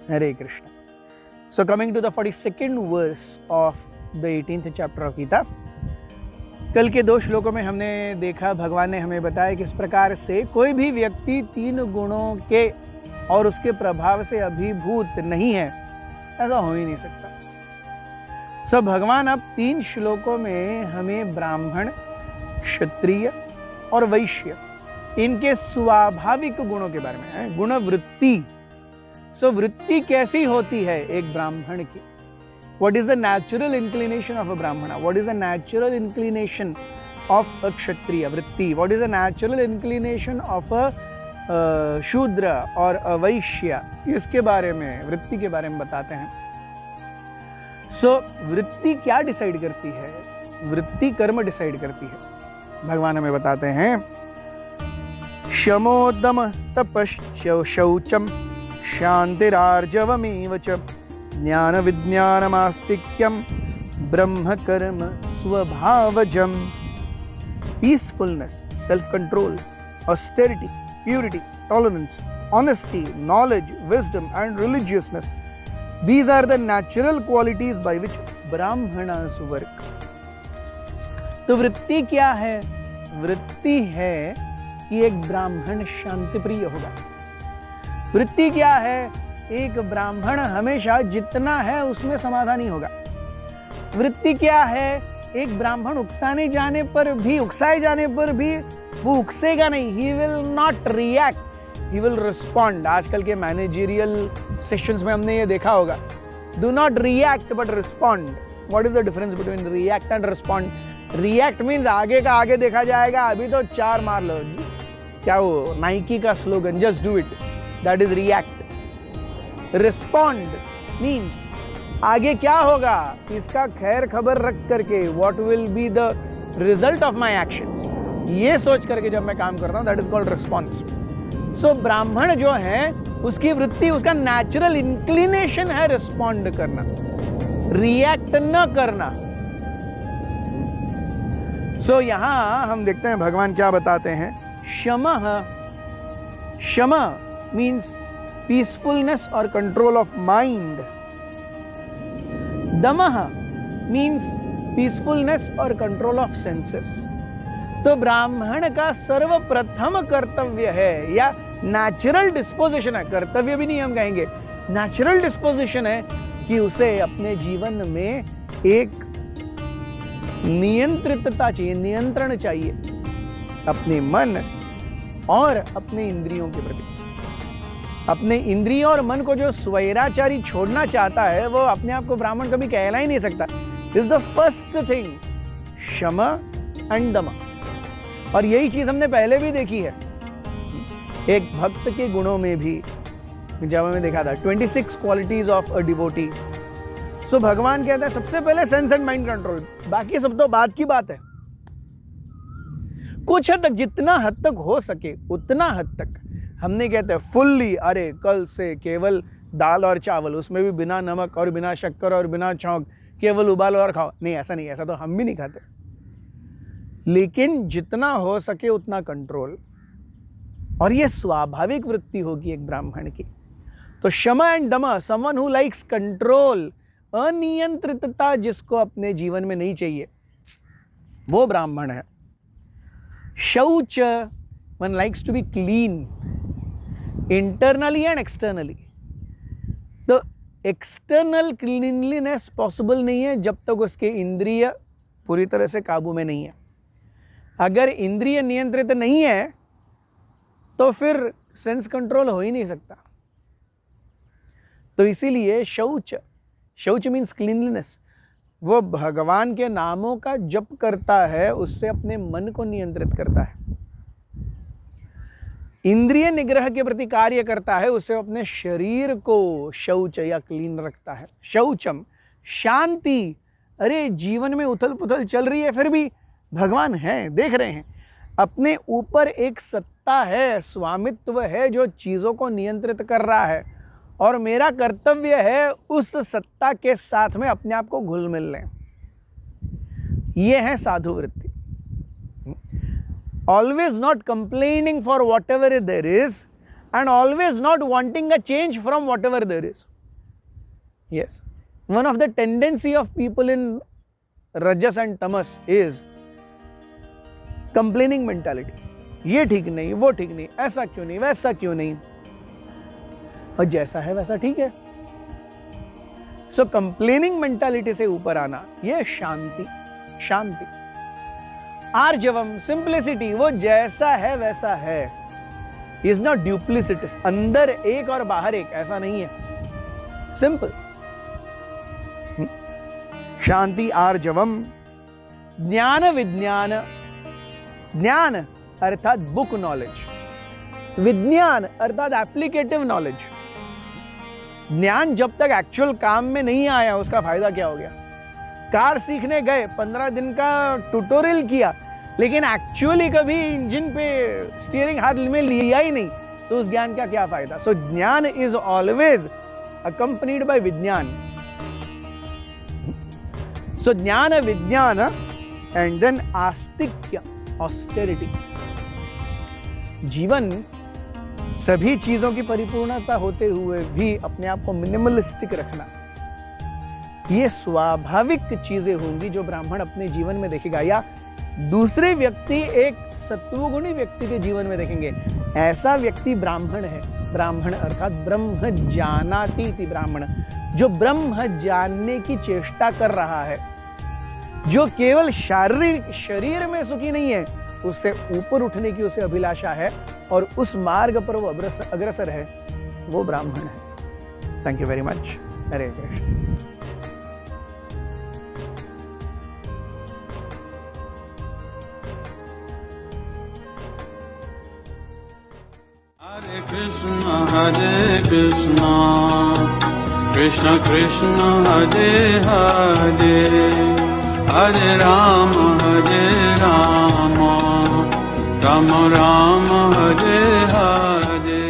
Hare Krishna. So coming to the 42nd verse of the 18th chapter of Gita. कल के 2 श्लोकों में हमने देखा, भगवान ने हमें बताया किस प्रकार से कोई भी व्यक्ति 3 गुणों के और उसके प्रभाव से अभिभूत नहीं है, ऐसा हो ही नहीं सकता। सब भगवान अब 3 श्लोकों में हमें ब्राह्मण, क्षत्रिय और वैश्य इनके स्वाभाविक गुणों के बारे में है, गुण वृत्ति। वृत्ति कैसी होती है एक ब्राह्मण की? What is the natural inclination of a brahmana? What is the natural inclination of a kshatriya? Vritti. What is the natural inclination of a shudra or a vaishya? इसके बारे में, वृत्ति के बारे में बताते हैं। वृत्ति क्या डिसाइड करती है? वृत्ति कर्म डिसाइड करती है। भगवान हमें बताते हैं, शमोदम तपश्च शौचम शांतिरार्जवमेव च ज्ञान विज्ञानमास्तिक्यम ब्रह्म कर्म स्वभावजम। Peacefulness, self control, austerity, purity, tolerance, honesty, knowledge, wisdom and religiousness, these are the natural qualities by which brahmanas work. तो वृत्ति क्या है? वृत्ति है कि एक ब्राह्मण शांति प्रिय होगा। वृत्ति क्या है? एक ब्राह्मण हमेशा जितना है उसमें समाधानी होगा। वृत्ति क्या है? एक ब्राह्मण उकसाए जाने पर भी वो उकसेगा नहीं। He will not react, he will respond. आजकल के मैनेजरियल सेशंस में हमने ये देखा होगा, do not react but respond. What is the difference between react and respond? React means आगे का आगे देखा जाएगा, अभी तो 4 मार लो। क्या वो नाइकी का slogan, just do it, that is react. Respond means आगे क्या होगा इसका खैर खबर रख करके, what will be the result of my actions, ये सोच करके जब मैं काम करता हूं, दैट इज कॉल्ड रिस्पॉन्स। ब्राह्मण जो है उसकी वृत्ति, उसका नेचुरल इंक्लिनेशन है रिस्पॉन्ड करना, रिएक्ट न करना। यहां हम देखते हैं भगवान क्या बताते हैं। शम मीन्स पीसफुलनेस और कंट्रोल ऑफ माइंड। दमः मीन्स पीसफुलनेस और कंट्रोल ऑफ सेंसेस। तो ब्राह्मण का सर्वप्रथम कर्तव्य है, या नेचुरल डिस्पोजिशन है, कर्तव्य भी नहीं हम कहेंगे, नेचुरल डिस्पोजिशन है कि उसे अपने जीवन में एक नियंत्रितता चाहिए, नियंत्रण चाहिए अपने मन और अपने इंद्रियों के प्रति। अपने इंद्रियों और मन को जो स्वैराचारी छोड़ना चाहता है, वो अपने आप को ब्राह्मण कभी कहला ही नहीं सकता। This is the first thing, शम एंड दम। और यही चीज हमने पहले भी देखी है एक भक्त के गुणों में भी, जब हमें देखा था 26 क्वालिटीज ऑफ अ डिवोटी। भगवान कहता है सबसे पहले सेंस एंड माइंड कंट्रोल, बाकी सब तो बात की बात है। कुछ हद तक, जितना हद तक हो सके उतना हद तक हमने कहते हैं फुल्ली, अरे कल से केवल दाल और चावल, उसमें भी बिना नमक और बिना शक्कर और बिना छौंक, केवल उबालो और खाओ। नहीं, ऐसा नहीं, ऐसा तो हम भी नहीं खाते। लेकिन जितना हो सके उतना कंट्रोल, और ये स्वाभाविक वृत्ति होगी एक ब्राह्मण की। तो शम एंड दम, समवन हु लाइक्स कंट्रोल, अनियंत्रितता जिसको अपने जीवन में नहीं चाहिए, वो ब्राह्मण है। शौच, one likes to be clean internally and externally. तो एक्सटर्नल क्लीनलीनेस पॉसिबल नहीं है जब तक उसके इंद्रिय पूरी तरह से काबू में नहीं है। अगर इंद्रिय नियंत्रित नहीं है तो फिर सेंस कंट्रोल हो ही नहीं सकता। तो इसीलिए शौच, शौच मीन्स क्लीनलीनेस, वो भगवान के नामों का जप करता है, उससे अपने मन को नियंत्रित करता है। इंद्रिय निग्रह के प्रति कार्य करता है, उससे अपने शरीर को शौच या क्लीन रखता है। शौचम, शांति। अरे जीवन में उथल पुथल चल रही है, फिर भी भगवान है, देख रहे हैं। अपने ऊपर एक सत्ता है, स्वामित्व है जो चीज़ों को नियंत्रित कर रहा है, और मेरा कर्तव्य है उस सत्ता के साथ में अपने आप को घुल मिल लें। ये है साधु वृत्ति। Always not complaining for whatever there is and always not wanting a change from whatever there is. Yes. One of the tendency of people in Rajas and Tamas is complaining mentality. ये ठीक नहीं, वो ठीक नहीं, ऐसा क्यों नहीं, वैसा क्यों नहीं, और जैसा है वैसा ठीक है. सो कंप्लेनिंग मेंटालिटी से ऊपर आना, ये शांति. शांति, आर्जवम, सिंप्लिसिटी, वो जैसा है वैसा है. इज नॉट ड्यूप्लिसिटिस, अंदर एक और बाहर एक, ऐसा नहीं है. सिंपल. शांति, आर्जवम, ज्ञान विज्ञान. ज्ञान अर्थात बुक नॉलेज, विज्ञान अर्थात एप्लीकेटिव नॉलेज. ज्ञान जब तक एक्चुअल काम में नहीं आया उसका फायदा क्या हो गया. कार सीखने गए, 15 दिन का ट्यूटोरियल किया, लेकिन एक्चुअली कभी इंजन पे स्टीयरिंग हाथ में लिया ही नहीं, तो उस ज्ञान का क्या फायदा. सो ज्ञान इज ऑलवेज अकम्पनीड बाय विज्ञान. सो ज्ञान विज्ञान एंड देन आस्तिक्य, ऑस्टेरिटी. जीवन सभी चीजों की परिपूर्णता होते हुए भी अपने आप को मिनिमलिस्टिक रखना, ये स्वाभाविक चीजें होंगी जो ब्राह्मण अपने जीवन में देखेगा, या दूसरे व्यक्ति एक सत्वगुणी व्यक्ति के जीवन में देखेंगे. ऐसा व्यक्ति ब्राह्मण है. ब्राह्मण अर्थात ब्रह्म जानाति इति ब्राह्मण, जो ब्रह्म जानने की चेष्टा कर रहा है, जो केवल शारीरिक शरीर में सुखी नहीं है, उससे ऊपर उठने की उसे अभिलाषा है और उस मार्ग पर वो अग्रसर है, वो ब्राह्मण है. Thank you very much. Hare Krishna. Hare Krishna, Krishna Krishna, Hare Hare, Hare Rama, Rama Rama, Hare Hare.